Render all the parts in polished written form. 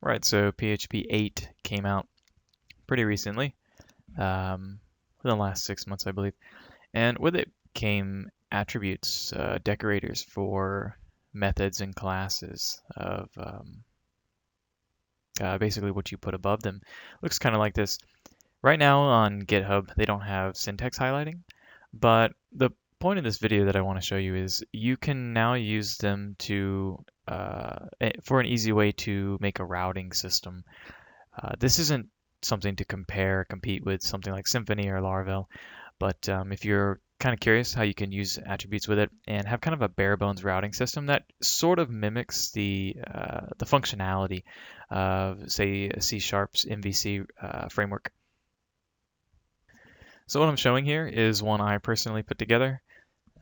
Right, so PHP 8 came out pretty recently, within the last 6 months, I believe. And with it came attributes, decorators for methods and classes of basically what you put above them. Looks kind of like this. Right now on GitHub, they don't have syntax highlighting, but the point of this video that I want to show you is you can now use them to for an easy way to make a routing system. This isn't something to compete with something like Symfony or Laravel, but if you're kind of curious how you can use attributes with it and have kind of a bare bones routing system that sort of mimics the functionality of, say, C Sharp's MVC framework. So what I'm showing here is one I personally put together.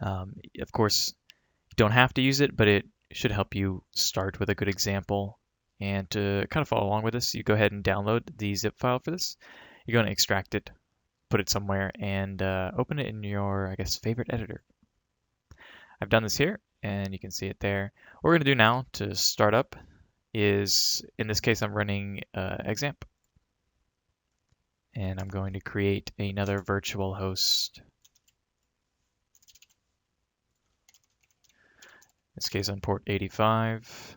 Of course, you don't have to use it, but it should help you start with a good example. And to kind of follow along with this, you go ahead and download the zip file for this. You're going to extract it, put it somewhere, and open it in your, I guess, favorite editor. I've done this here, and you can see it there. What we're going to do now to start up is, in this case, I'm running examp. And I'm going to create another virtual host. In this case, on port 85.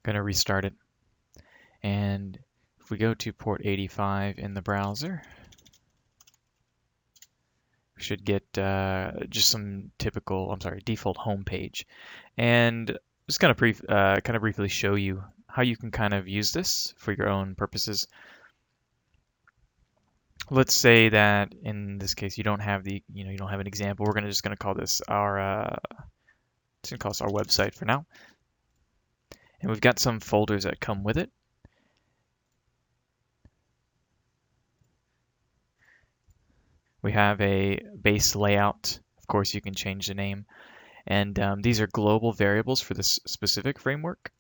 Going to restart it. And if we go to port 85 in the browser, we should get just some typical, default home page. And just kind of briefly show you how you can kind of use this for your own purposes. Let's say that in this case you don't have you don't have an example. We're just going to call this our website for now. And we've got some folders that come with it. We have a base layout. Of course, you can change the name. And these are global variables for this specific framework.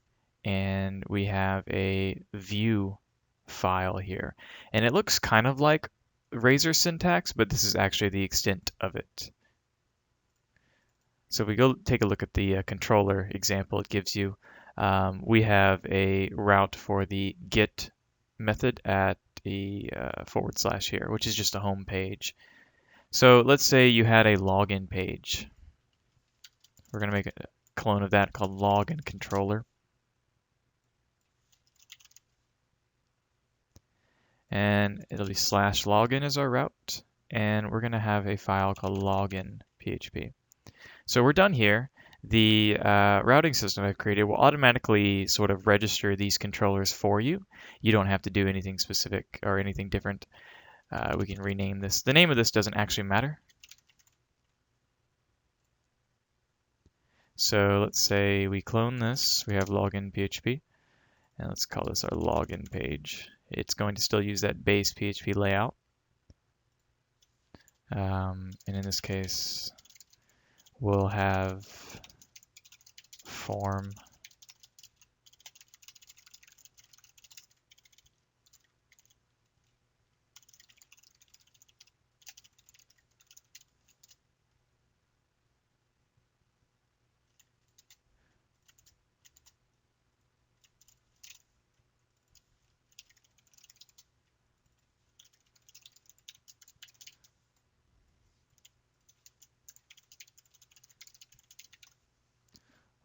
And we have a view file here. And it looks kind of like Razor syntax, but this is actually the extent of it. So if we go take a look at the controller example it gives you, we have a route for the get method at the / here, which is just a home page. So let's say you had a login page. We're going to make a clone of that called login controller. And it'll be /login as our route. And we're going to have a file called login PHP. So we're done here. The routing system I've created will automatically sort of register these controllers for you. You don't have to do anything specific or anything different. We can rename this. The name of this doesn't actually matter. So let's say we clone this. We have login PHP. And let's call this our login page. It's going to still use that base PHP layout. And in this case, we'll have form.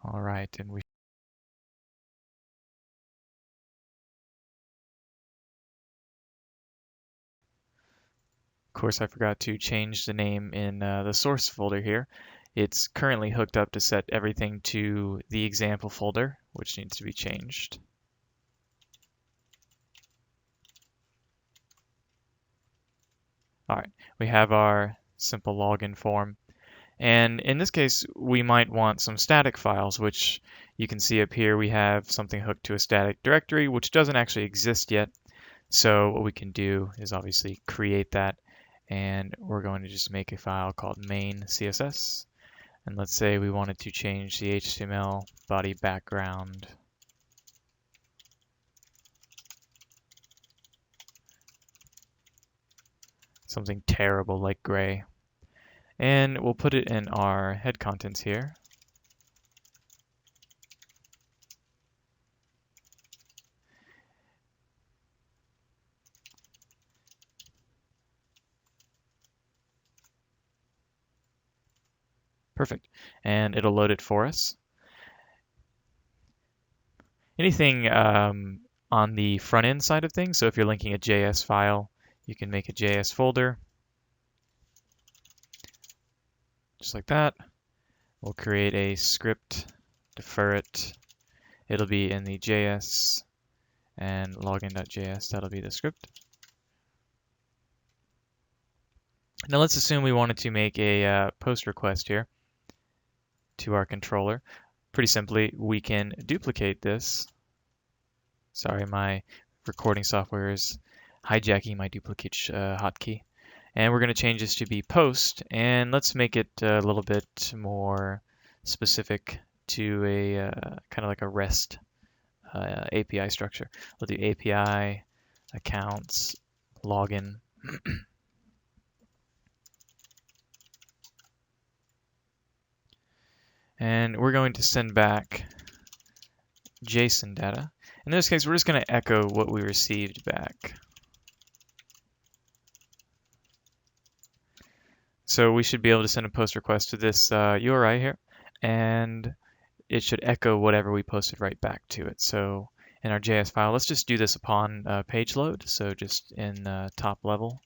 All right, and we of course, I forgot to change the name in the source folder here. It's currently hooked up to set everything to the example folder, which needs to be changed. All right, we have our simple login form. And in this case, we might want some static files, which you can see up here. We have something hooked to a static directory, which doesn't actually exist yet. So what we can do is obviously create that. And we're going to just make a file called main CSS. And let's say we wanted to change the HTML body background something terrible like gray. And we'll put it in our head contents here. Perfect. And it'll load it for us. Anything on the front end side of things, so if you're linking a JS file, you can make a JS folder. Just like that. We'll create a script, defer it. It'll be in the JS and login.js. That'll be the script. Now let's assume we wanted to make a post request here to our controller. Pretty simply, we can duplicate this. Sorry, my recording software is hijacking my duplicate hotkey. And we're going to change this to be post, and let's make it a little bit more specific to a kind of like a REST API structure. We'll do API, accounts, login. And we're going to send back JSON data. In this case, we're just going to echo what we received back. So we should be able to send a post request to this URI here, and it should echo whatever we posted right back to it. So in our JS file, let's just do this upon page load. So just in top level.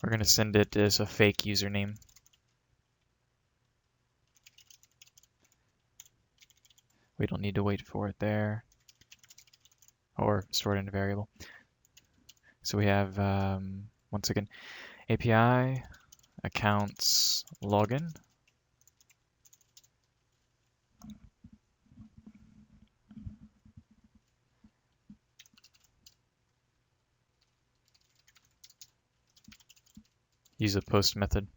We're going to send it as a fake username. We don't need to wait for it there or store it in a variable. So we have, once again, API, accounts, login. Use a post method.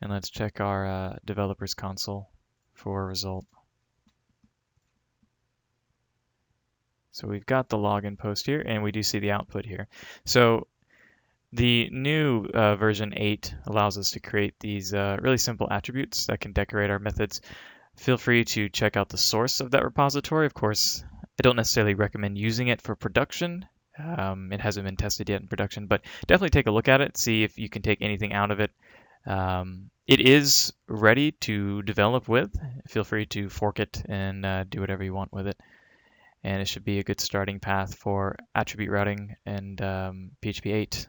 And let's check our developers console for a result. So we've got the login post here, and we do see the output here. So the new version 8 allows us to create these really simple attributes that can decorate our methods. Feel free to check out the source of that repository. Of course, I don't necessarily recommend using it for production. It hasn't been tested yet in production, but definitely take a look at it, see if you can take anything out of it. It is ready to develop with. Feel free to fork it and do whatever you want with it. And it should be a good starting path for attribute routing and PHP 8.